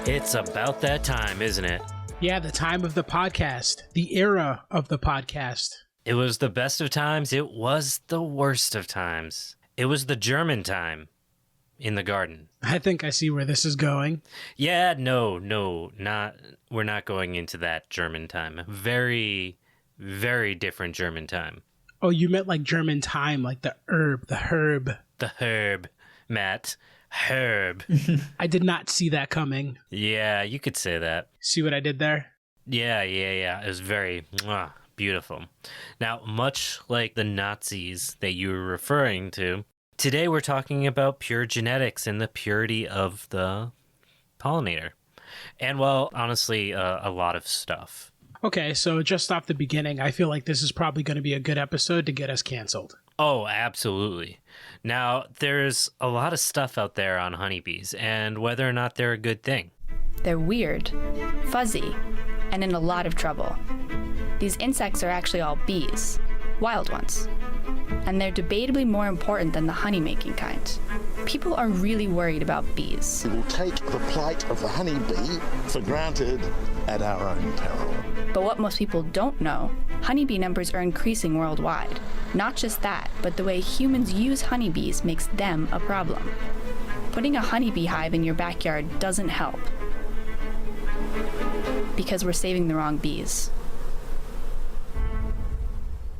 It's about that time, isn't it? Yeah, the time of the podcast, the era of the podcast. It was the best of times. It was the worst of times. It was the German time in the garden. I think I see where this is going. Yeah, no, not. We're not going into that German time. Very, very different German time. Oh, you meant like German time, like the herb. The herb, Matt. Herb. I did not see that coming. Yeah, you could say that. See what I did there? Yeah. It was very beautiful. Now, much like the Nazis that you were referring to, today we're talking about pure genetics and the purity of the pollinator. And, well, honestly, a lot of stuff. Okay, so just off the beginning, I feel like this is probably going to be a good episode to get us canceled. Oh, absolutely. Now, there's a lot of stuff out there on honeybees and whether or not they're a good thing. They're weird, fuzzy, and in a lot of trouble. These insects are actually all bees, wild ones. And they're debatably more important than the honey-making kind. People are really worried about bees. We will take the plight of the honeybee for granted at our own peril. But what most people don't know, honeybee numbers are increasing worldwide. Not just that, but the way humans use honeybees makes them a problem. Putting a honeybee hive in your backyard doesn't help. Because we're saving the wrong bees.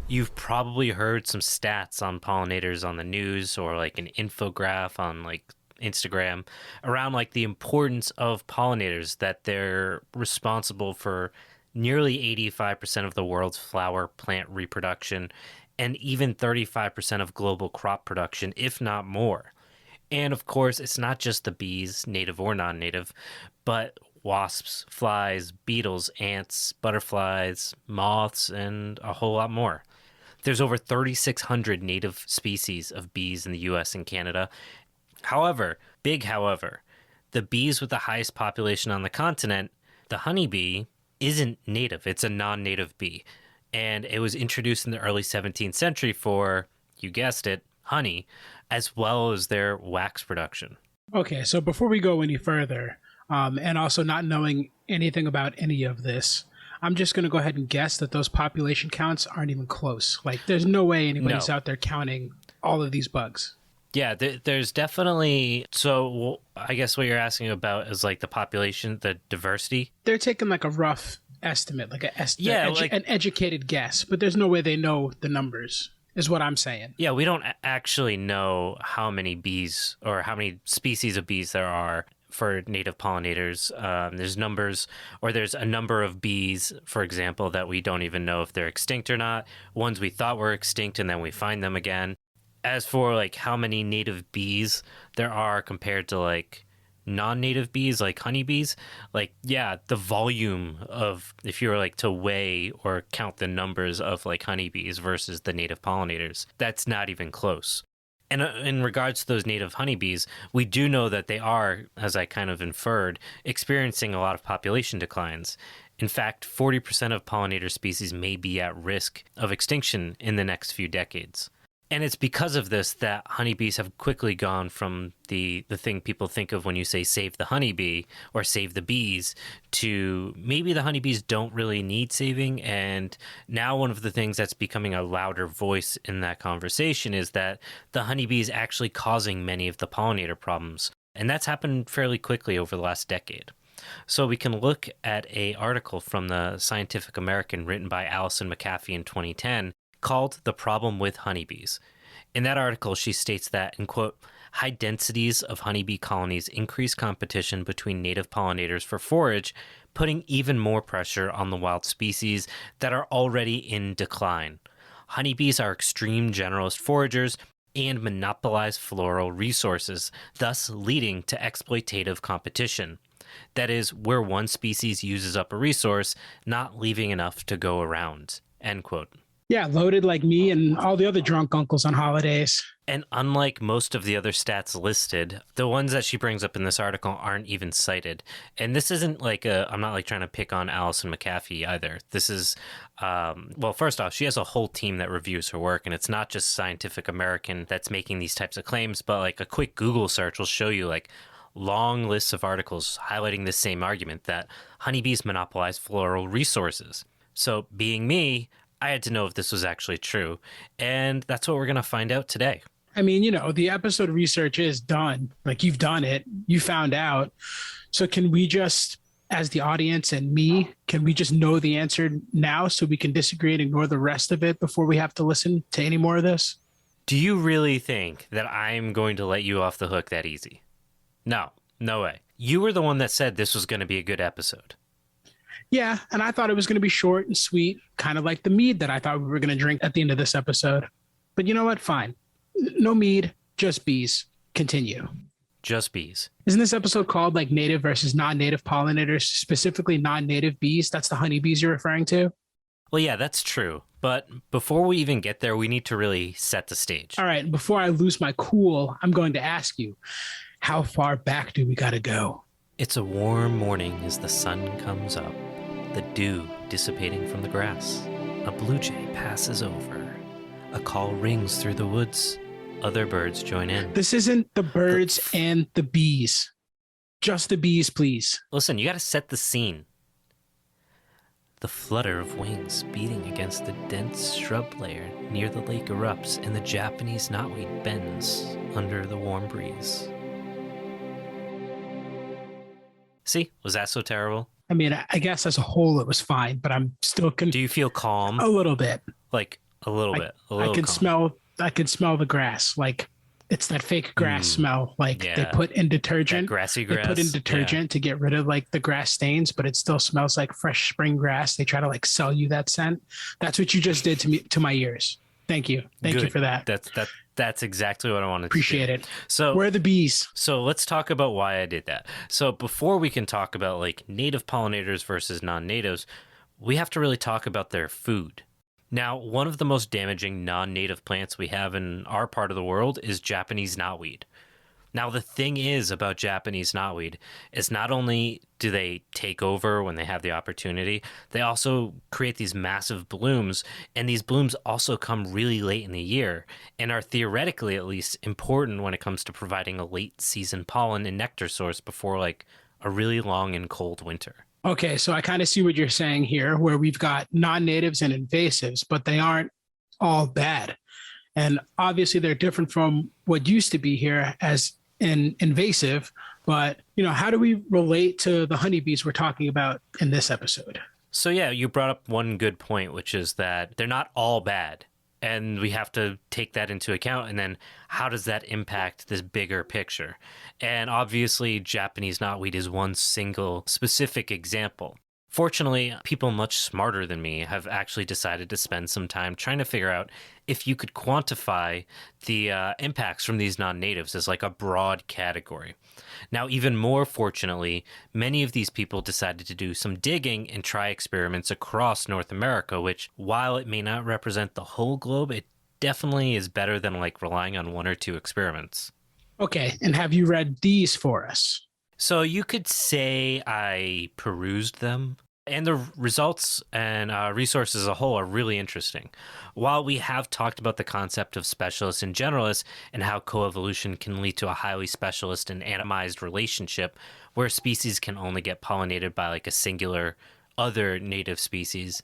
You've probably heard some stats on pollinators on the news or like an infograph on like Instagram around like the importance of pollinators, that they're responsible for nearly 85% of the world's flower plant reproduction and even 35% of global crop production, if not more. And of course, it's not just the bees, native or non-native, but wasps, flies, beetles, ants, butterflies, moths, and a whole lot more. There's over 3,600 native species of bees in the US and Canada. However, the bees with the highest population on the continent, the honeybee, isn't native. It's a non-native bee. And it was introduced in the early 17th century for, you guessed it, honey, as well as their wax production. Okay, so before we go any further, and also not knowing anything about any of this, I'm just going to go ahead and guess that those population counts aren't even close. Like, there's no way anybody's out there counting all of these bugs. Yeah, there's definitely... So I guess what you're asking about is like the population, the diversity. They're taking like a rough estimate, like an educated guess, but there's no way they know the numbers, is what I'm saying. Yeah, we don't actually know how many bees or how many species of bees there are for native pollinators. There's numbers, or there's a number of bees, for example, that we don't even know if they're extinct or not. Ones we thought were extinct and then we find them again. As for like how many native bees there are compared to like non-native bees, like honeybees, like, yeah, the volume of, if you were like to weigh or count the numbers of like honeybees versus the native pollinators, that's not even close. And in regards to those native honeybees, we do know that they are, as I kind of inferred, experiencing a lot of population declines. In fact, 40% of pollinator species may be at risk of extinction in the next few decades. And it's because of this that honeybees have quickly gone from the thing people think of when you say save the honeybee or save the bees to maybe the honeybees don't really need saving. And now one of the things that's becoming a louder voice in that conversation is that the honeybee is actually causing many of the pollinator problems. And that's happened fairly quickly over the last decade. So we can look at an article from the Scientific American written by Allison McAfee in 2010 called The Problem with Honeybees. In that article, she states that, in quote, high densities of honeybee colonies increase competition between native pollinators for forage, putting even more pressure on the wild species that are already in decline. Honeybees are extreme generalist foragers and monopolize floral resources, thus leading to exploitative competition. That is, where one species uses up a resource, not leaving enough to go around, end quote. Yeah, loaded like me and all the other drunk uncles on holidays. And unlike most of the other stats listed, the ones that she brings up in this article aren't even cited. And this isn't like I'm not like trying to pick on Allison McAfee either. This is, well, first off, she has a whole team that reviews her work, and it's not just Scientific American that's making these types of claims, but like a quick Google search will show you like long lists of articles highlighting the same argument that honeybees monopolize floral resources. So, being me, I had to know if this was actually true, and that's what we're going to find out today. I mean, the episode research is done. Like, you've done it. You found out. So can we just, as the audience and me, can we just know the answer now so we can disagree and ignore the rest of it before we have to listen to any more of this? Do you really think that I'm going to let you off the hook that easy? No way. You were the one that said this was going to be a good episode. Yeah, and I thought it was going to be short and sweet, kind of like the mead that I thought we were going to drink at the end of this episode. But you know what? Fine. No mead, just bees. Continue. Just bees. Isn't this episode called like native versus non-native pollinators, specifically non-native bees? That's the honeybees you're referring to? Well, yeah, that's true. But before we even get there, we need to really set the stage. All right. Before I lose my cool, I'm going to ask you, how far back do we got to go? It's a warm morning as the sun comes up, the dew dissipating from the grass. A blue jay passes over. A call rings through the woods. Other birds join in. This isn't the birds and the bees. Just the bees, please. Listen, you got to set the scene. The flutter of wings beating against the dense shrub layer near the lake erupts, and the Japanese knotweed bends under the warm breeze. See, was that so terrible? I mean, I guess as a whole it was fine, but I'm still Do you feel calm? A little bit. Like a little bit. I can smell the grass. Like it's that fake grass smell. Like they put in detergent. That grassy grass. They put in detergent to get rid of like the grass stains, but it still smells like fresh spring grass. They try to like sell you that scent. That's what you just did to me, to my ears. Thank you. Thank you for that. That's exactly what I wanted to Appreciate do. it. So where are the bees? So let's talk about why I did that. So before we can talk about like native pollinators versus non-natives, we have to really talk about their food. Now, one of the most damaging non-native plants we have in our part of the world is Japanese knotweed. Now, the thing is about Japanese knotweed is not only do they take over when they have the opportunity, they also create these massive blooms, and these blooms also come really late in the year and are theoretically at least important when it comes to providing a late season pollen and nectar source before like a really long and cold winter. Okay, so I kind of see what you're saying here, where we've got non-natives and invasives, but they aren't all bad. And obviously they're different from what used to be here as an invasive, but how do we relate to the honeybees we're talking about in this episode? So yeah, you brought up one good point, which is that they're not all bad. And we have to take that into account. And then how does that impact this bigger picture? And obviously, Japanese knotweed is one single specific example. Fortunately, people much smarter than me have actually decided to spend some time trying to figure out if you could quantify the impacts from these non-natives as like a broad category. Now, even more fortunately, many of these people decided to do some digging and try experiments across North America, which, while it may not represent the whole globe, it definitely is better than like relying on one or two experiments. Okay, and have you read these for us? So you could say I perused them, and the results and resources as a whole are really interesting. While we have talked about the concept of specialists and generalists and how coevolution can lead to a highly specialist and atomized relationship where species can only get pollinated by like a singular other native species,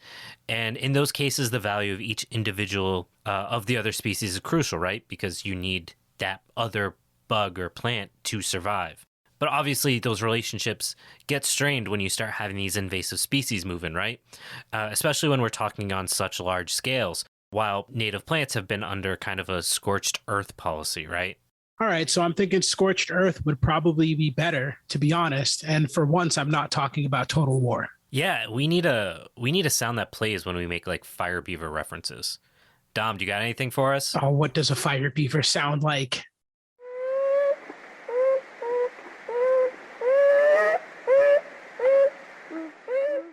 and in those cases the value of each individual of the other species is crucial, right? Because you need that other bug or plant to survive. But obviously, those relationships get strained when you start having these invasive species move in, right? Especially when we're talking on such large scales, while native plants have been under kind of a scorched earth policy, right? All right, so I'm thinking scorched earth would probably be better, to be honest. And for once, I'm not talking about total war. Yeah, we need a sound that plays when we make like fire beaver references. Dom, do you got anything for us? Oh, what does a fire beaver sound like?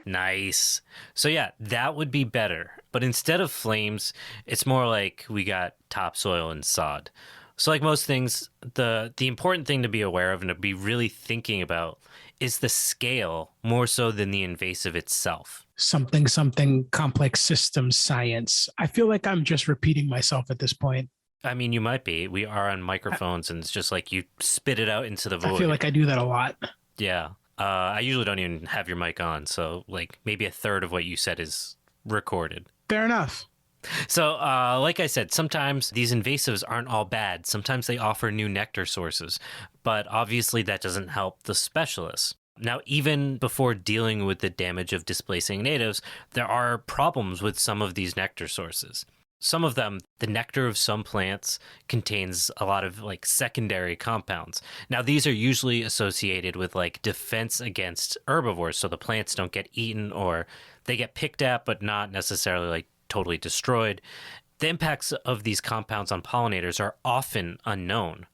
Nice. So yeah, that would be better. But instead of flames, it's more like we got topsoil and sod. So like most things, the important thing to be aware of and to be really thinking about is the scale more so than the invasive itself. Something complex systems science. I feel like I'm just repeating myself at this point. I mean, you might be. We are on microphones, and it's just like you spit it out into the void. I feel like I do that a lot. Yeah. I usually don't even have your mic on, so like maybe a third of what you said is recorded. Fair enough. So, like I said, sometimes these invasives aren't all bad. Sometimes they offer new nectar sources, but obviously that doesn't help the specialists. Now, even before dealing with the damage of displacing natives, there are problems with some of these nectar sources. Some of them, the nectar of some plants contains a lot of like secondary compounds. Now, these are usually associated with like defense against herbivores, so the plants don't get eaten or they get picked at, but not necessarily like totally destroyed. The impacts of these compounds on pollinators are often unknown.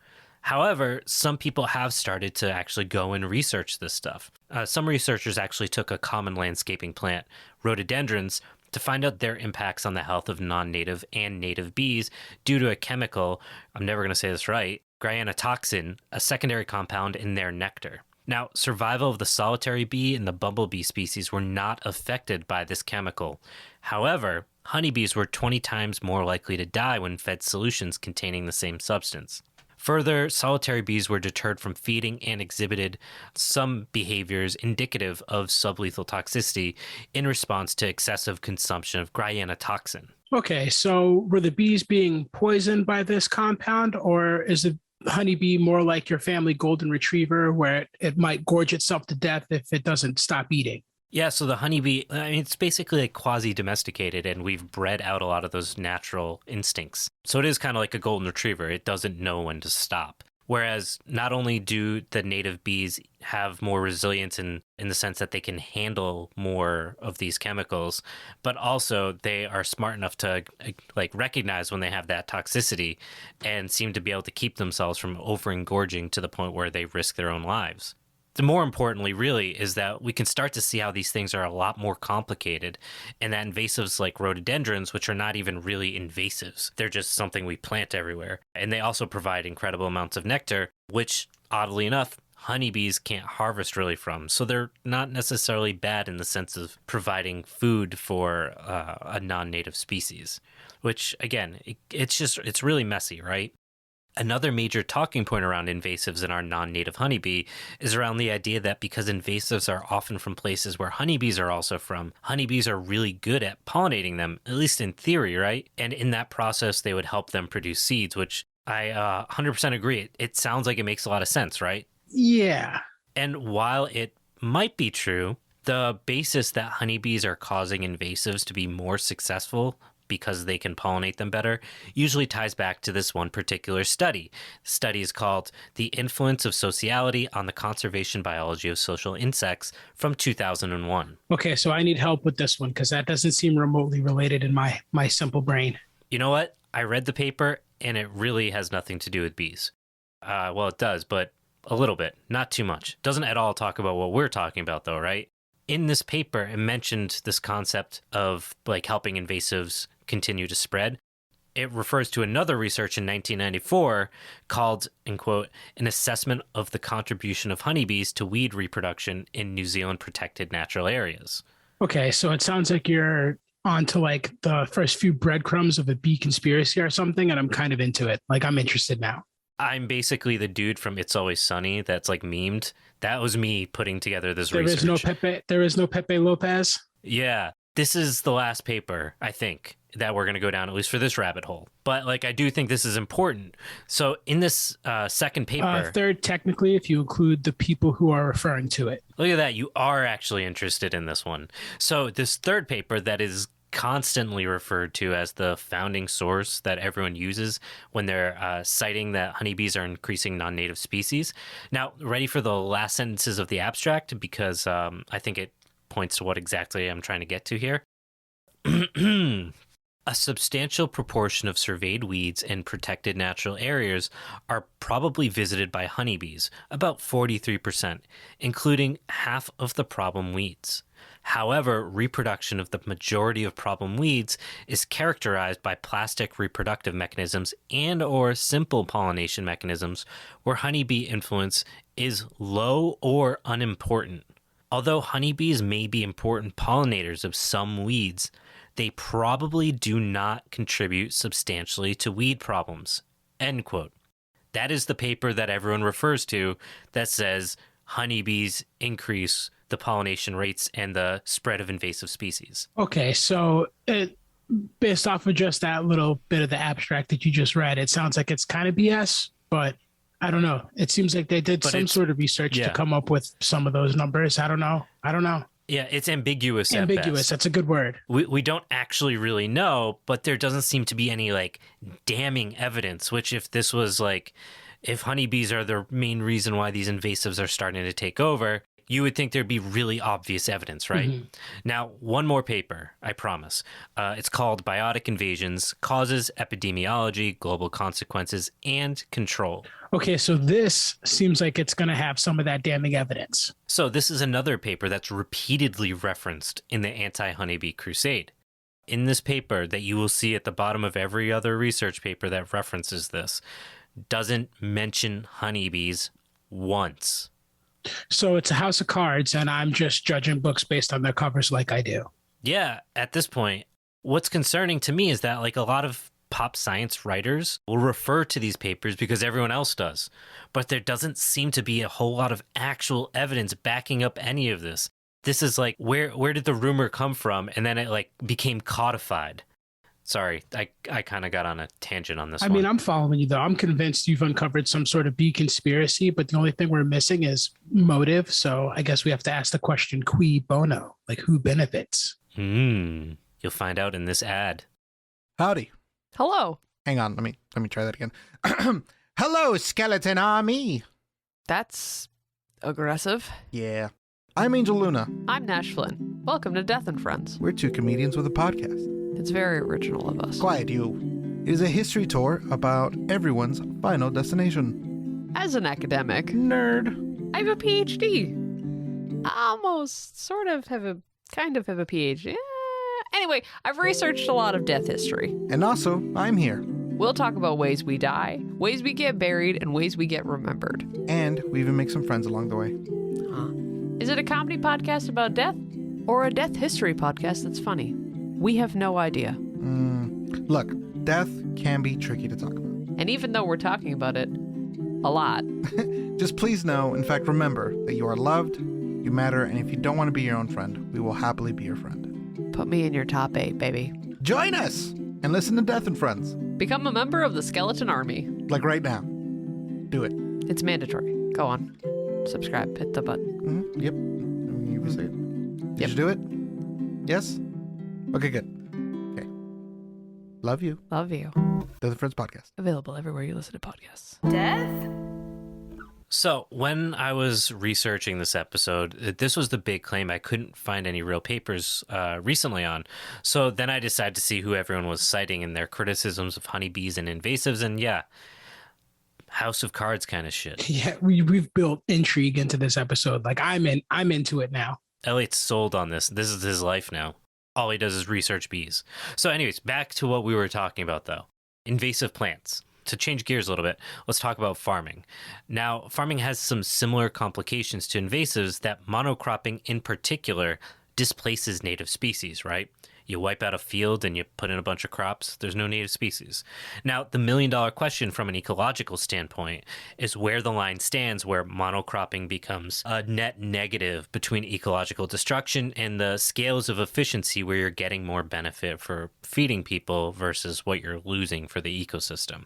However, some people have started to actually go and research this stuff. Some researchers actually took a common landscaping plant, rhododendrons, to find out their impacts on the health of non-native and native bees due to a chemical, I'm never going to say this right, granatoxin, a secondary compound in their nectar. Now, survival of the solitary bee and the bumblebee species were not affected by this chemical. However, honeybees were 20 times more likely to die when fed solutions containing the same substance. Further, solitary bees were deterred from feeding and exhibited some behaviors indicative of sublethal toxicity in response to excessive consumption of granatoxin. Okay, so were the bees being poisoned by this compound, or is the honeybee more like your family golden retriever where it might gorge itself to death if it doesn't stop eating? Yeah, so the honeybee, I mean, it's basically like quasi-domesticated, and we've bred out a lot of those natural instincts. So it is kind of like a golden retriever. It doesn't know when to stop. Whereas not only do the native bees have more resilience in the sense that they can handle more of these chemicals, but also they are smart enough to like recognize when they have that toxicity and seem to be able to keep themselves from over-engorging to the point where they risk their own lives. The more importantly, really, is that we can start to see how these things are a lot more complicated, and that invasives like rhododendrons, which are not even really invasives, they're just something we plant everywhere. And they also provide incredible amounts of nectar, which, oddly enough, honeybees can't harvest really from. So they're not necessarily bad in the sense of providing food for a non-native species, which, again, it's really messy, right? Another major talking point around invasives in our non-native honeybee is around the idea that because invasives are often from places where honeybees are also from, honeybees are really good at pollinating them, at least in theory, right? And in that process, they would help them produce seeds, which I 100% agree. It sounds like it makes a lot of sense, right? Yeah. And while it might be true, the basis that honeybees are causing invasives to be more successful because they can pollinate them better, usually ties back to this one particular study. The study is called The Influence of Sociality on the Conservation Biology of Social Insects from 2001. Okay, so I need help with this one because that doesn't seem remotely related in my simple brain. You know what? I read the paper and it really has nothing to do with bees. Well, it does, but a little bit, not too much. Doesn't at all talk about what we're talking about though, right? In this paper, it mentioned this concept of like helping invasives continue to spread. It refers to another research in 1994 called, in quote, an assessment of the contribution of honeybees to weed reproduction in New Zealand protected natural areas. Okay, so it sounds like you're on to like the first few breadcrumbs of a bee conspiracy or something, and I'm kind of into it. Like, I'm interested now. I'm basically the dude from It's Always Sunny that's like memed. That was me putting together this research. There is no Pepe Lopez? Yeah. This is the last paper, I think, that we're going to go down, at least for this rabbit hole. But like, I do think this is important. So in this second paper... third, technically, if you include the people who are referring to it. Look at that. You are actually interested in this one. So this third paper that is constantly referred to as the founding source that everyone uses when they're citing that honeybees are increasing non-native species. Now, ready for the last sentences of the abstract? Because I think it points to what exactly I'm trying to get to here. A substantial proportion of surveyed weeds in protected natural areas are probably visited by honeybees, about 43%, including half of the problem weeds. However, reproduction of the majority of problem weeds is characterized by plastic reproductive mechanisms and or simple pollination mechanisms where honeybee influence is low or unimportant. Although honeybees may be important pollinators of some weeds, they probably do not contribute substantially to weed problems, end quote. That is the paper that everyone refers to that says honeybees increase the pollination rates and the spread of invasive species. Okay, so based off of just that little bit of the abstract that you just read, it sounds like it's kind of BS, but I don't know. It seems like they did some sort of research to come up with some of those numbers. I don't know. Yeah, it's ambiguous. Ambiguous. That's a good word. We don't actually really know, but there doesn't seem to be any like damning evidence, which if this was like, if honeybees are the main reason why these invasives are starting to take over, you would think there'd be really obvious evidence, right? Mm-hmm. Now, one more paper, I promise. It's called Biotic Invasions, Causes, Epidemiology, Global Consequences, and Control. Okay, so this seems like it's going to have some of that damning evidence. So this is another paper that's repeatedly referenced in the anti-honeybee crusade. In this paper that you will see at the bottom of every other research paper that references this, doesn't mention honeybees once. So it's a house of cards, and I'm just judging books based on their covers like I do. Yeah, at this point, what's concerning to me is that like a lot of pop science writers will refer to these papers because everyone else does, but there doesn't seem to be a whole lot of actual evidence backing up any of this. This is like, where did the rumor come from? And then it like became codified. Sorry, I kind of got on a tangent on this one. I mean, I'm following you, though. I'm convinced you've uncovered some sort of bee conspiracy, but the only thing we're missing is motive. So I guess we have to ask the question, cui bono? Like, who benefits? You'll find out in this ad. Howdy. Hello. Hang on, let me try that again. Hello, skeleton army. That's aggressive. Yeah. I'm Angel Luna. I'm Nash Flynn. Welcome to Death and Friends. We're two comedians with a podcast. It's very original of us. Quiet, you. It is a history tour about everyone's final destination. As an academic, nerd, I have a PhD. Almost, sort of have a PhD. Anyway, I've researched a lot of death history. And also, I'm here. We'll talk about ways we die, ways we get buried, and ways we get remembered. And we even make some friends along the way. Is it a comedy podcast about death? Or a death history podcast that's funny? We have no idea. Look, death can be tricky to talk about. And even though we're talking about it a lot. Just please know, in fact, remember that you are loved, you matter, and if you don't want to be your own friend, we will happily be your friend. Put me in your top 8, baby. Join us and listen to Death and Friends. Become a member of the Skeleton Army. Like right now. Do it. It's mandatory. Go on. Subscribe. Hit the button. Mm-hmm. Yep. You say it. Did you do it? Yes? Okay, good. Okay. Love you. Love you. Death and Friends podcast. Available everywhere you listen to podcasts. Death? So when I was researching this episode, this was the big claim. I couldn't find any real papers recently on. So then I decided to see who everyone was citing in their criticisms of honeybees and invasives. And yeah, House of Cards kind of shit. Yeah, we've built intrigue into this episode. Like I'm into it now. Elliot's sold on this. This is his life now. All he does is research bees. So anyways, back to what we were talking about though. Invasive plants. To change gears a little bit, let's talk about farming. Now, farming has some similar complications to invasives that monocropping in particular displaces native species, right? You wipe out a field and you put in a bunch of crops, there's no native species. Now, the million-dollar question from an ecological standpoint is where the line stands where monocropping becomes a net negative between ecological destruction and the scales of efficiency where you're getting more benefit for feeding people versus what you're losing for the ecosystem.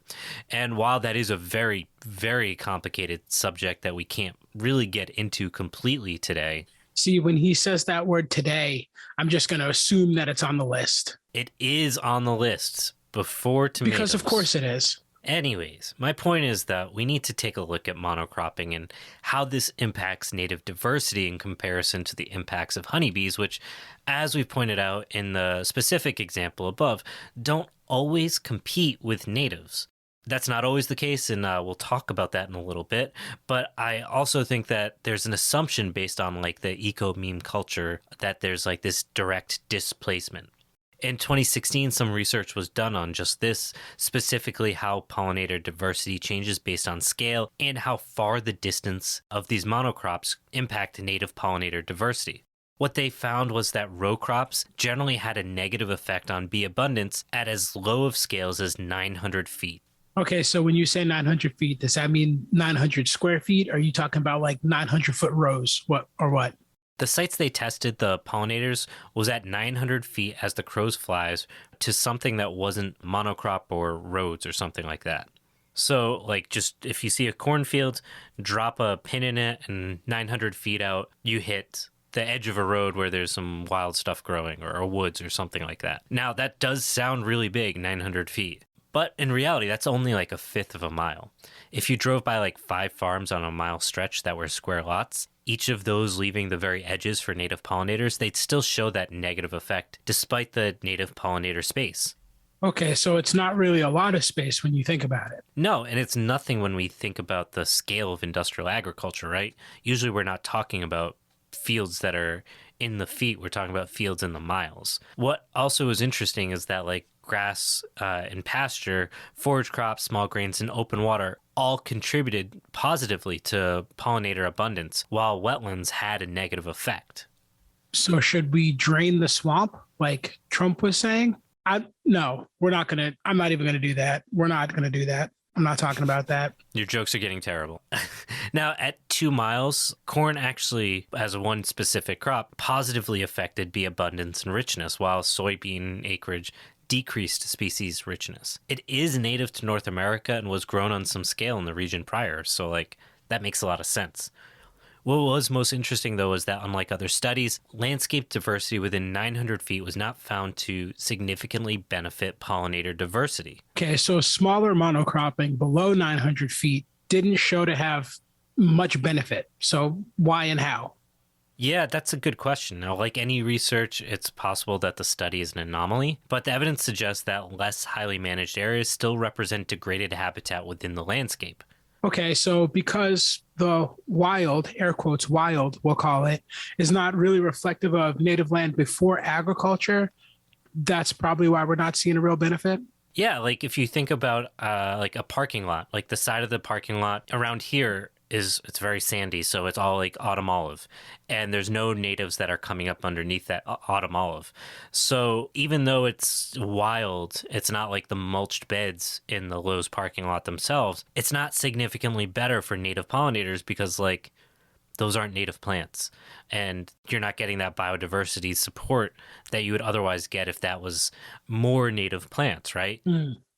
And while that is a very, very complicated subject that we can't really get into completely today, see, when he says that word today, I'm just going to assume that it's on the list. It is on the list before tomatoes. Because of course it is. Anyways, my point is that we need to take a look at monocropping and how this impacts native diversity in comparison to the impacts of honeybees, which, as we've pointed out in the specific example above, don't always compete with natives. That's not always the case, and we'll talk about that in a little bit. But I also think that there's an assumption based on like the eco-meme culture that there's like this direct displacement. In 2016, some research was done on just this, specifically how pollinator diversity changes based on scale and how far the distance of these monocrops impact native pollinator diversity. What they found was that row crops generally had a negative effect on bee abundance at as low of scales as 900 feet. Okay, so when you say 900 feet, does that mean 900 square feet? Or are you talking about like 900-foot rows? What? The sites they tested, the pollinators, was at 900 feet as the crows flies to something that wasn't monocrop or roads or something like that. So, like, just if you see a cornfield, drop a pin in it, and 900 feet out, you hit the edge of a road where there's some wild stuff growing or a woods or something like that. Now, that does sound really big, 900 feet. But in reality, that's only like a fifth of a mile. If you drove by like 5 farms on a mile stretch that were square lots, each of those leaving the very edges for native pollinators, they'd still show that negative effect despite the native pollinator space. Okay, so it's not really a lot of space when you think about it. No, and it's nothing when we think about the scale of industrial agriculture, right? Usually we're not talking about fields that are in the feet, we're talking about fields in the miles. What also is interesting is that like grass and pasture, forage crops, small grains, and open water all contributed positively to pollinator abundance, while wetlands had a negative effect. So should we drain the swamp like Trump was saying? No, we're not going to. I'm not even going to do that. We're not going to do that. I'm not talking about that. Your jokes are getting terrible. Now, at 2 miles, corn actually, as one specific crop, positively affected bee abundance and richness, while soybean acreage decreased species richness. It is native to North America and was grown on some scale in the region prior, so like that makes a lot of sense. What was most interesting, though, is that unlike other studies, landscape diversity within 900 feet was not found to significantly benefit pollinator diversity. Okay, so smaller monocropping below 900 feet didn't show to have much benefit. So why and how? Yeah, that's a good question. Now, like any research, it's possible that the study is an anomaly, but the evidence suggests that less highly managed areas still represent degraded habitat within the landscape. Okay, so because the wild, air quotes, wild, we'll call it, is not really reflective of native land before agriculture, that's probably why we're not seeing a real benefit. Yeah, like if you think about like a parking lot, like the side of the parking lot around here it's very sandy, so it's all like autumn olive, and there's no natives that are coming up underneath that autumn olive. So even though it's wild, it's not like the mulched beds in the Lowe's parking lot themselves. It's not significantly better for native pollinators because like those aren't native plants, and you're not getting that biodiversity support that you would otherwise get if that was more native plants, right?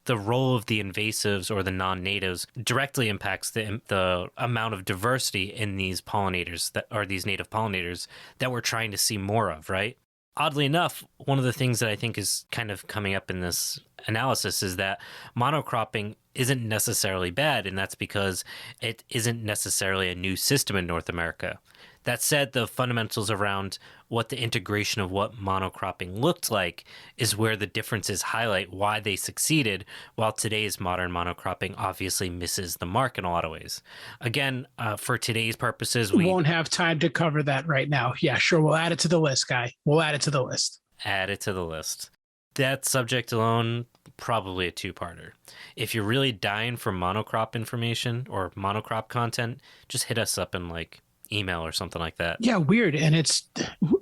The role of the invasives or the non-natives directly impacts the amount of diversity in these pollinators that are these native pollinators that we're trying to see more of, right? Oddly enough, one of the things that I think is kind of coming up in this analysis is that monocropping isn't necessarily bad, and that's because it isn't necessarily a new system in North America. That said, the fundamentals around what the integration of what monocropping looked like is where the differences highlight why they succeeded, while today's modern monocropping obviously misses the mark in a lot of ways. Again, for today's purposes, we won't have time to cover that right now. Yeah, sure. We'll add it to the list, Guy. We'll add it to the list. Add it to the list. That subject alone, probably a 2-parter. If you're really dying for monocrop information or monocrop content, just hit us up in like email or something like that. Yeah, weird. And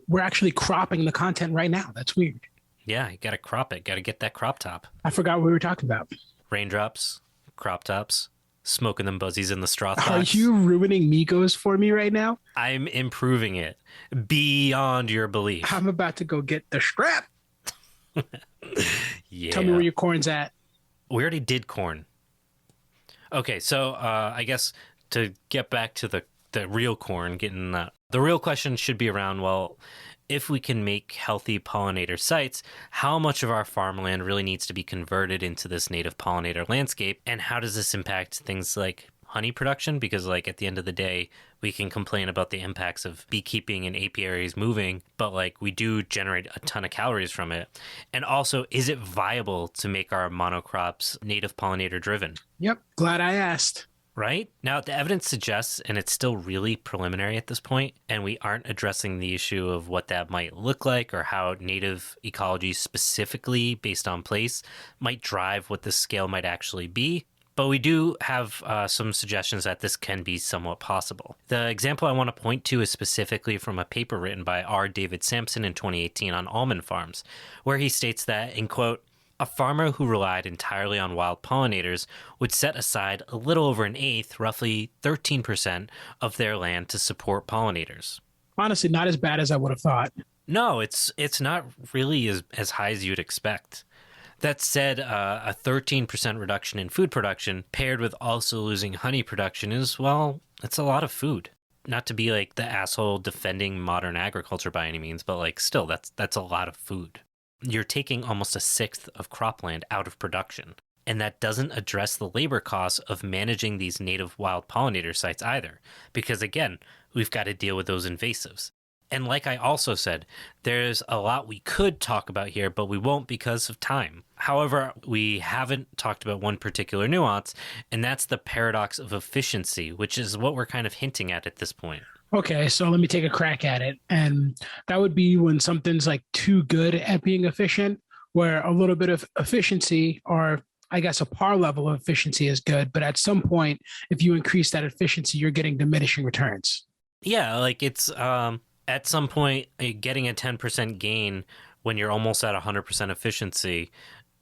we're actually cropping the content right now. That's weird. Yeah, you gotta crop it. Gotta get that crop top. I forgot what we were talking about. Raindrops, crop tops, smoking them buzzies in the straw box. Are you ruining Migos for me right now? I'm improving it beyond your belief. I'm about to go get the strap. Yeah. Tell me where your corn's at. We already did corn. Okay, so I guess to get back to the real corn, getting that, the real question should be around, well, if we can make healthy pollinator sites, how much of our farmland really needs to be converted into this native pollinator landscape, and how does this impact things like honey production? Because like at the end of the day, we can complain about the impacts of beekeeping and apiaries moving, but like we do generate a ton of calories from it. And also, is it viable to make our monocrops native pollinator driven? Yep, glad I asked. Right? Now, the evidence suggests, and it's still really preliminary at this point, and we aren't addressing the issue of what that might look like or how native ecology specifically based on place might drive what the scale might actually be. But we do have some suggestions that this can be somewhat possible. The example I want to point to is specifically from a paper written by R. David Sampson in 2018 on almond farms, where he states that, in quote, a farmer who relied entirely on wild pollinators would set aside a little over an eighth, roughly 13% of their land to support pollinators. Honestly, not as bad as I would have thought. No, it's not really as high as you'd expect. That said, a 13% reduction in food production paired with also losing honey production is, well, it's a lot of food. Not to be like the asshole defending modern agriculture by any means, but like still, that's a lot of food. You're taking almost a sixth of cropland out of production. And that doesn't address the labor costs of managing these native wild pollinator sites either. Because again, we've got to deal with those invasives. And like I also said, there's a lot we could talk about here, but we won't because of time. However, we haven't talked about one particular nuance, and that's the paradox of efficiency, which is what we're kind of hinting at this point. Okay, so let me take a crack at it. And that would be when something's like too good at being efficient, where a little bit of efficiency, or I guess a par level of efficiency, is good. But at some point, if you increase that efficiency, you're getting diminishing returns. Yeah, like it's at some point, getting a 10% gain when you're almost at 100% efficiency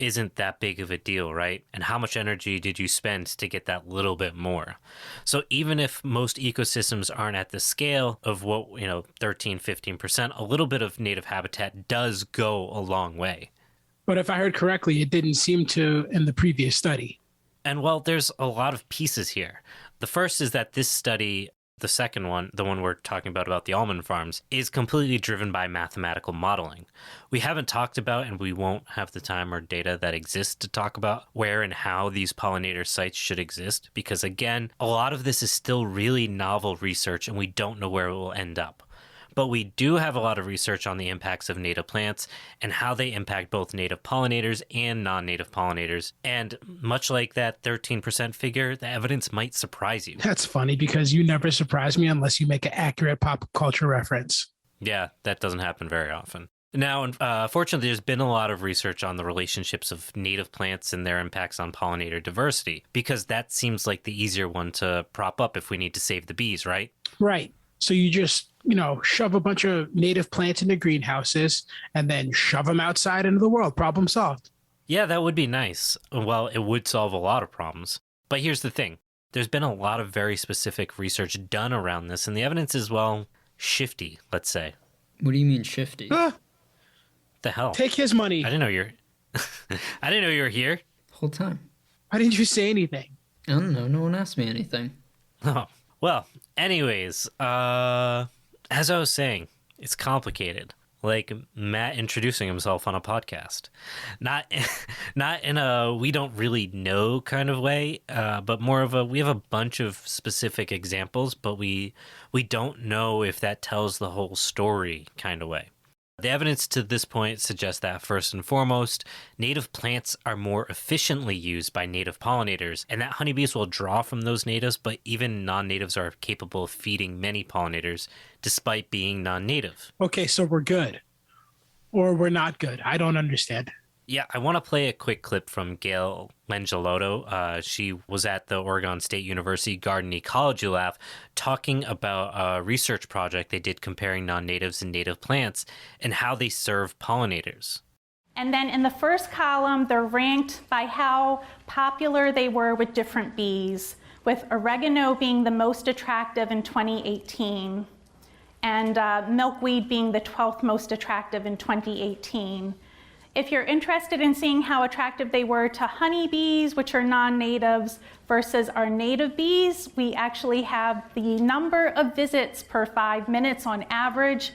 isn't that big of a deal, right? And how much energy did you spend to get that little bit more? So even if most ecosystems aren't at the scale of what, 13, 15%, a little bit of native habitat does go a long way. But if I heard correctly, it didn't seem to in the previous study. And well, there's a lot of pieces here. The first is that this study, the second one, the one we're talking about the almond farms, is completely driven by mathematical modeling. We haven't talked about, and we won't have the time or data that exists to talk about where and how these pollinator sites should exist, because again, a lot of this is still really novel research and we don't know where it will end up. But we do have a lot of research on the impacts of native plants and how they impact both native pollinators and non-native pollinators. And much like that 13% figure, the evidence might surprise you. That's funny because you never surprise me unless you make an accurate pop culture reference. Yeah, that doesn't happen very often. Now, fortunately, there's been a lot of research on the relationships of native plants and their impacts on pollinator diversity, because that seems like the easier one to prop up if we need to save the bees, right? Right. So you just, shove a bunch of native plants into greenhouses and then shove them outside into the world. Problem solved. Yeah, that would be nice. Well, it would solve a lot of problems. But here's the thing. There's been a lot of very specific research done around this, and the evidence is, well, shifty, let's say. What do you mean shifty? The hell? Take his money. I didn't know you were here. Whole time. Why didn't you say anything? I don't know. No one asked me anything. Oh, well, anyways, as I was saying, it's complicated. Like Matt introducing himself on a podcast. Not in a we don't really know kind of way, but more of a we have a bunch of specific examples, but we don't know if that tells the whole story kind of way. The evidence to this point suggests that, first and foremost, native plants are more efficiently used by native pollinators, and that honeybees will draw from those natives, but even non-natives are capable of feeding many pollinators, despite being non-native. Okay, so we're good. Or we're not good. I don't understand. Yeah, I want to play a quick clip from Gail Lengelotto. She was at the Oregon State University Garden Ecology Lab talking about a research project they did comparing non-natives and native plants and how they serve pollinators. And then in the first column, they're ranked by how popular they were with different bees, with oregano being the most attractive in 2018, and milkweed being the 12th most attractive in 2018. If you're interested in seeing how attractive they were to honeybees, which are non-natives, versus our native bees, we actually have the number of visits per 5 minutes on average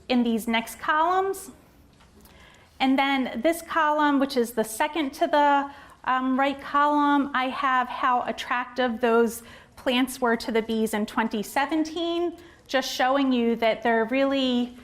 in these next columns. And then this column, which is the second to the right column, I have how attractive those plants were to the bees in 2017, just showing you that they're really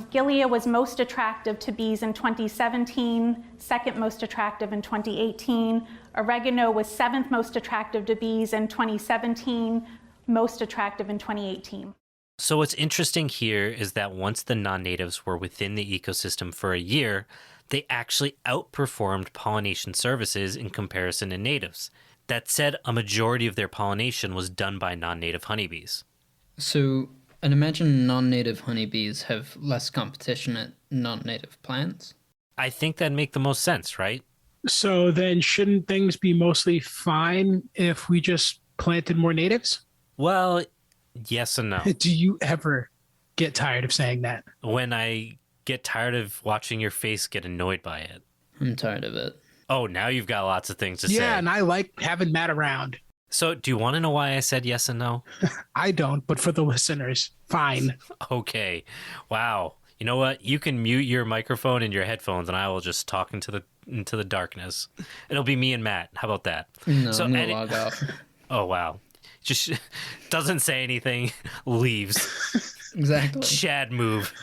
Gilia was most attractive to bees in 2017, second most attractive in 2018. Oregano was 7th most attractive to bees in 2017, most attractive in 2018. So what's interesting here is that once the non-natives were within the ecosystem for a year, they actually outperformed pollination services in comparison to natives. That said, a majority of their pollination was done by non-native honeybees. So, I'd imagine non-native honeybees have less competition at non-native plants. I think that'd make the most sense, right? So then shouldn't things be mostly fine if we just planted more natives? Well, yes and no. Do you ever get tired of saying that? When I get tired of watching your face get annoyed by it. I'm tired of it. Oh, now you've got lots of things to say. Yeah, and I like having Matt around. So do you want to know why I said yes and no? I don't, but for the listeners, fine. Okay. Wow. You know what? You can mute your microphone and your headphones, and I will just talk into the darkness. It'll be me and Matt. How about that? No, I'm gonna log off. Oh, wow. Just doesn't say anything, leaves. Exactly. Chad move.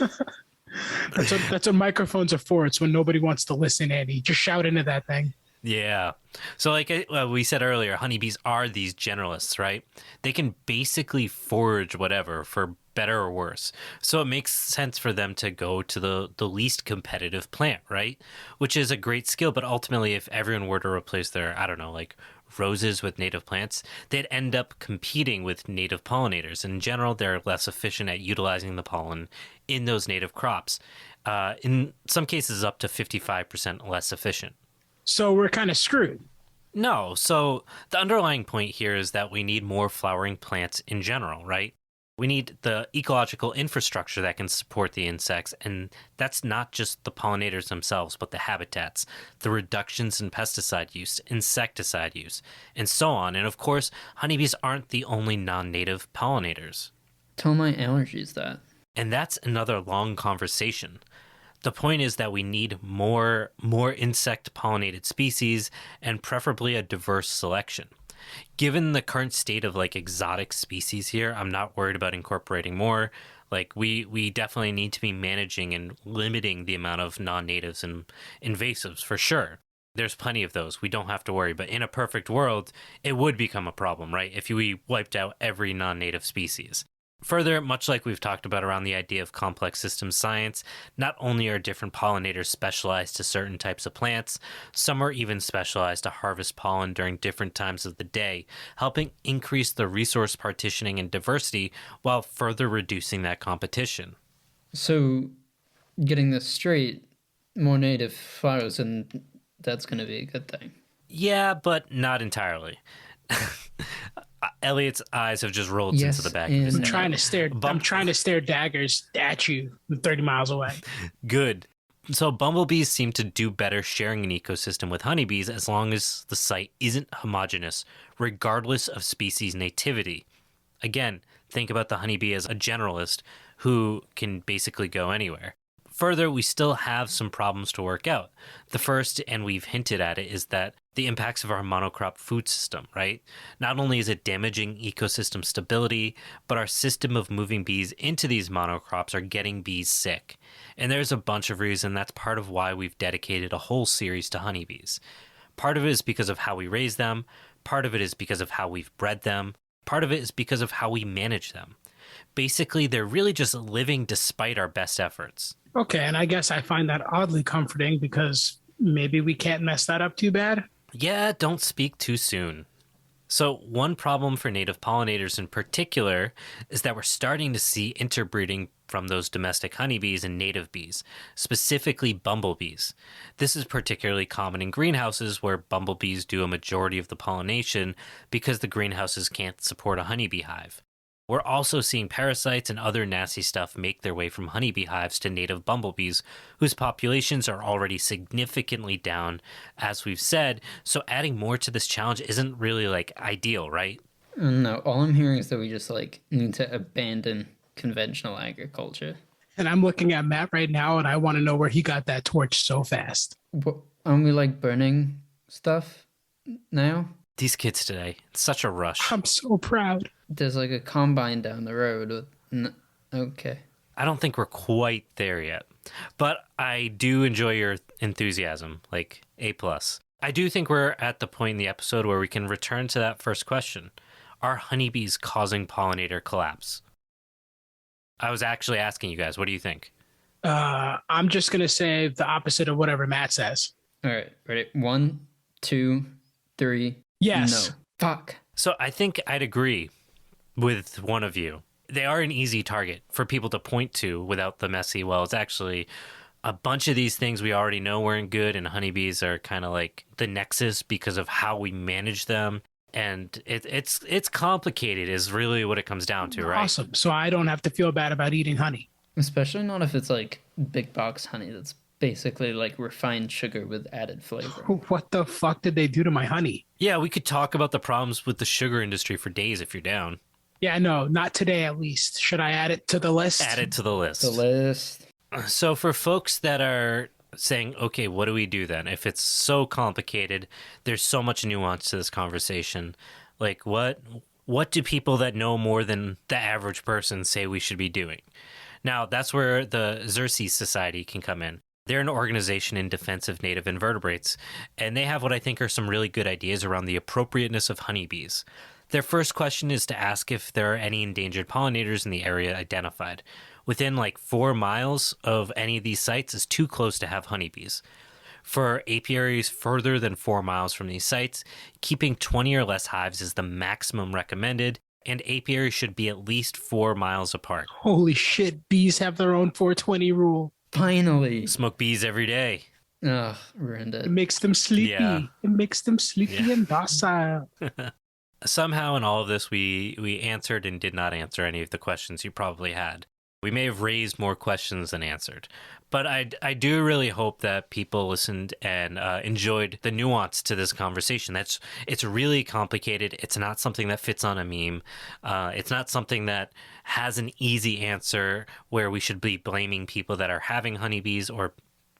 That's what microphones are for. It's when nobody wants to listen, Andy. Just shout into that thing. Yeah. So like we said earlier, honeybees are these generalists, right? They can basically forage whatever for better or worse. So it makes sense for them to go to the least competitive plant, right? Which is a great skill, but ultimately if everyone were to replace their, I don't know, like roses with native plants, they'd end up competing with native pollinators. In general, they're less efficient at utilizing the pollen in those native crops. In some cases, up to 55% less efficient. So we're kind of screwed. No. So the underlying point here is that we need more flowering plants in general, right? We need the ecological infrastructure that can support the insects, and that's not just the pollinators themselves, but the habitats, the reductions in pesticide use, insecticide use, and so on. And of course, honeybees aren't the only non-native pollinators. Tell my allergies that. And that's another long conversation. The point is that we need more insect-pollinated species and preferably a diverse selection. Given the current state of like exotic species here, I'm not worried about incorporating more. Like we definitely need to be managing and limiting the amount of non-natives and invasives for sure. There's plenty of those. We don't have to worry. But in a perfect world, it would become a problem, right? If we wiped out every non-native species. Further, much like we've talked about around the idea of complex system science, not only are different pollinators specialized to certain types of plants, some are even specialized to harvest pollen during different times of the day, helping increase the resource partitioning and diversity while further reducing that competition. So, getting this straight, more native flowers, and that's going to be a good thing. Yeah, but not entirely. Elliot's eyes have just rolled into the back of his I'm head. trying to stare daggers at you 30 miles away. Good. So bumblebees seem to do better sharing an ecosystem with honeybees as long as the site isn't homogeneous, regardless of species nativity. Again, think about the honeybee as a generalist who can basically go anywhere. Further, we still have some problems to work out. The first, and we've hinted at it, is that the impacts of our monocrop food system, right? Not only is it damaging ecosystem stability, but our system of moving bees into these monocrops are getting bees sick. And there's a bunch of reasons. That's part of why we've dedicated a whole series to honeybees. Part of it is because of how we raise them. Part of it is because of how we've bred them. Part of it is because of how we manage them. Basically, they're really just living despite our best efforts. Okay, and I guess I find that oddly comforting because maybe we can't mess that up too bad. Yeah, don't speak too soon. So one problem for native pollinators in particular is that we're starting to see interbreeding from those domestic honeybees and native bees, specifically bumblebees. This is particularly common in greenhouses where bumblebees do a majority of the pollination because the greenhouses can't support a honeybee hive. We're also seeing parasites and other nasty stuff make their way from honeybee hives to native bumblebees, whose populations are already significantly down, as we've said, so adding more to this challenge isn't really, ideal, right? No, all I'm hearing is that we just, need to abandon conventional agriculture. And I'm looking at Matt right now, and I want to know where he got that torch so fast. What, aren't we, burning stuff now? These kids today, it's such a rush. I'm so proud. There's a combine down the road. Okay. I don't think we're quite there yet, but I do enjoy your enthusiasm, A+. I do think we're at the point in the episode where we can return to that first question. Are honeybees causing pollinator collapse? I was actually asking you guys, what do you think? I'm just going to say the opposite of whatever Matt says. All right, ready? 1, 2, 3. Yes. No. Fuck. So I think I'd agree with one of you. They are an easy target for people to point to without the messy, well, it's actually a bunch of these things we already know weren't good, and honeybees are kind of like the nexus because of how we manage them. And it's complicated is really what it comes down to, right? Awesome. So I don't have to feel bad about eating honey. Especially not if it's like big box honey that's basically like refined sugar with added flavor. What the fuck did they do to my honey? Yeah, we could talk about the problems with the sugar industry for days if you're down. Yeah, no, not today at least. Should I add it to the list? Add it to the list. The list. So for folks that are saying, okay, what do we do then? If it's so complicated, there's so much nuance to this conversation. Like what do people that know more than the average person say we should be doing? Now, that's where the Xerces Society can come in. They're an organization in defense of native invertebrates, and they have what I think are some really good ideas around the appropriateness of honeybees. Their first question is to ask if there are any endangered pollinators in the area identified. Within like 4 miles of any of these sites is too close to have honeybees. For apiaries further than 4 miles from these sites, keeping 20 or less hives is the maximum recommended, and apiaries should be at least 4 miles apart. Holy shit, bees have their own 420 rule. Finally. Smoke bees every day. Ugh, ruined it. It makes them sleepy. Yeah. It makes them sleepy and docile. Somehow in all of this, we answered and did not answer any of the questions you probably had. We may have raised more questions than answered. But I do really hope that people listened and enjoyed the nuance to this conversation. It's really complicated. It's not something that fits on a meme. It's not something that has an easy answer where we should be blaming people that are having honeybees or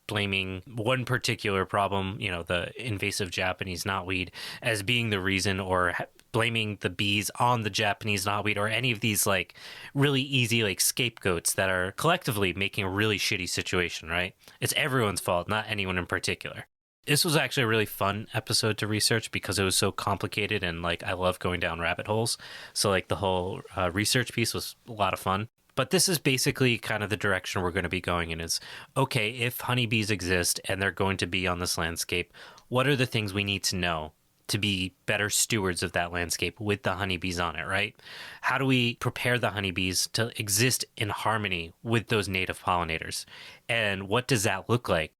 blaming one particular problem, the invasive Japanese knotweed, as being the reason, or blaming the bees on the Japanese knotweed, or any of these like really easy like scapegoats that are collectively making a really shitty situation, right? It's everyone's fault, not anyone in particular. This was actually a really fun episode to research because it was so complicated, and like I love going down rabbit holes. So like the whole research piece was a lot of fun. But this is basically kind of the direction we're going to be going in is, okay, if honeybees exist and they're going to be on this landscape, what are the things we need to know to be better stewards of that landscape with the honeybees on it, right? How do we prepare the honeybees to exist in harmony with those native pollinators? And what does that look like?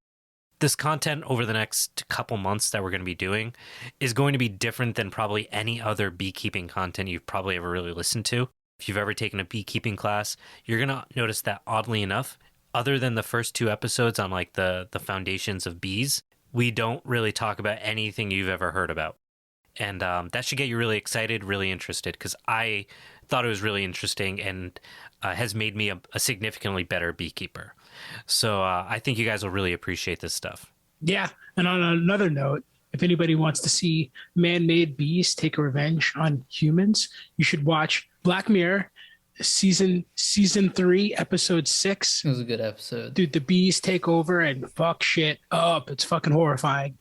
This content over the next couple months that we're going to be doing is going to be different than probably any other beekeeping content you've probably ever really listened to. If you've ever taken a beekeeping class, you're going to notice that oddly enough, other than the first 2 episodes on like the foundations of bees, we don't really talk about anything you've ever heard about. And that should get you really excited, really interested, because I thought it was really interesting and has made me a significantly better beekeeper. So I think you guys will really appreciate this stuff. Yeah. And on another note, if anybody wants to see man-made bees take revenge on humans, you should watch Black Mirror season 3, episode 6. It was a good episode. Dude, the bees take over and fuck shit up. It's fucking horrifying.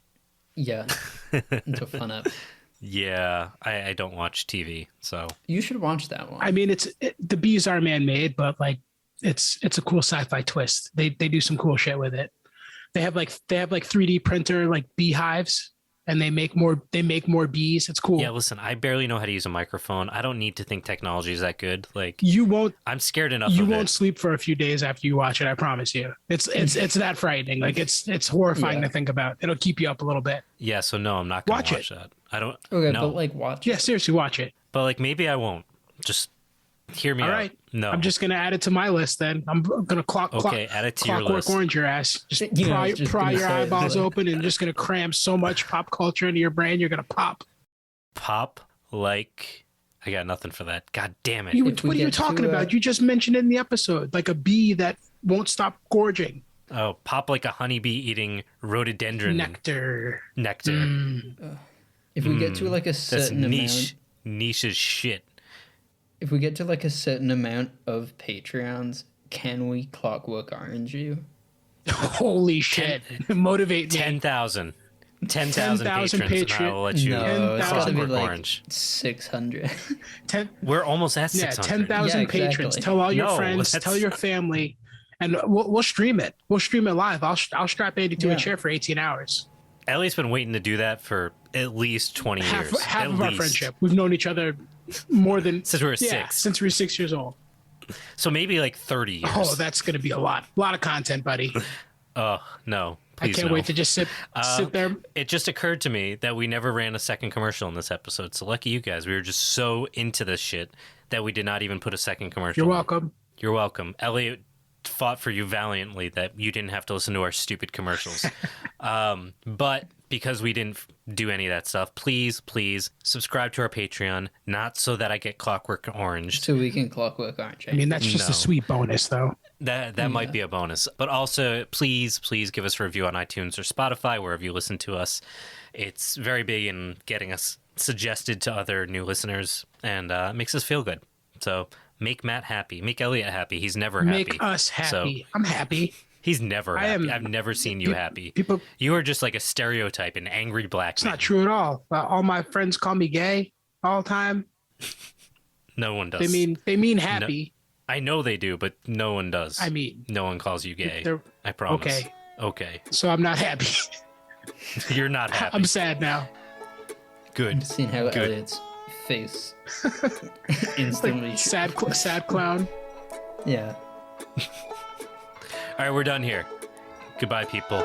Yeah. It's a fun app. Yeah, I don't watch TV, so You should watch that one. I mean, the bees are man-made, but like it's a cool sci-fi twist. They do some cool shit with it. They have like 3D printer like beehives, and they make more bees. It's cool. Yeah, listen, I barely know how to use a microphone. I don't need to think technology is that good. Like You won't I'm scared enough you of won't it. sleep for a few days after you watch it, I promise you. It's that frightening. Like it's horrifying to think about. It'll keep you up a little bit. Yeah, so no, I'm not going to Watch watch that. I don't Okay, no. but like watch. Yeah, seriously, watch it. But like maybe I won't. Just hear me All out. right. No. I'm just gonna add it to my list then. I'm gonna add it to your clockwork list. orange your ass. Just You know, I pry, was just pry gonna your say, eyeballs like- open and just gonna cram so much pop culture into your brain, you're gonna pop. Pop like I got nothing for that. God damn it. What are you talking about? You just mentioned it in the episode, like a bee that won't stop gorging. Oh, pop like a honeybee eating rhododendron Nectar. If we get to like a That's certain niche. amount, Niche as shit. if we get to like a certain amount of Patreons, can we clockwork orange you? Holy shit. Motivate me. 10,000. 10,000 patrons, and I will let you No, it's gotta be clockwork like orange. 600. We're almost at Yeah, 600. 10,000 Yeah, patrons. exactly. Tell all your No, friends, that's- tell your family, and we'll stream it. We'll stream it live. I'll strap Andy to a chair for 18 hours. Ellie's been waiting to do that for at least 20 years. Half at of our least. friendship. We've known each other more than Since we were 6. Since we were 6 years old. So maybe like 30 years. Oh, that's gonna be a lot of content, buddy. Oh, no. I Please can't no. wait to just sit there. It just occurred to me that we never ran a second commercial in this episode. So lucky you guys. We were just so into this shit that we did not even put a second commercial. You're welcome. You're welcome. Elliot fought for you valiantly that you didn't have to listen to our stupid commercials. But because we didn't do any of that stuff, please subscribe to our Patreon. Not so that I get Clockwork Orange. So we can Clockwork Orange. I mean, that's just a sweet bonus, though. That might be a bonus. But also, please give us a review on iTunes or Spotify, wherever you listen to us. It's very big in getting us suggested to other new listeners, and it makes us feel good. So make Matt happy. Make Elliot happy. He's never happy. Make us happy. So, I'm happy. he's never happy. I've never seen you happy. People, you are just like a stereotype, an angry black it's man. not true at all. All my friends call me gay all the time. No one does. They mean happy. No, I know they do, but no one does. I mean, no one calls you gay. they're- I promise. Okay. So I'm not happy. You're not happy. I'm sad now. Good. Seeing how Good. Elliot's face instantly. Sad clown. Yeah. All right, we're done here. Goodbye, people.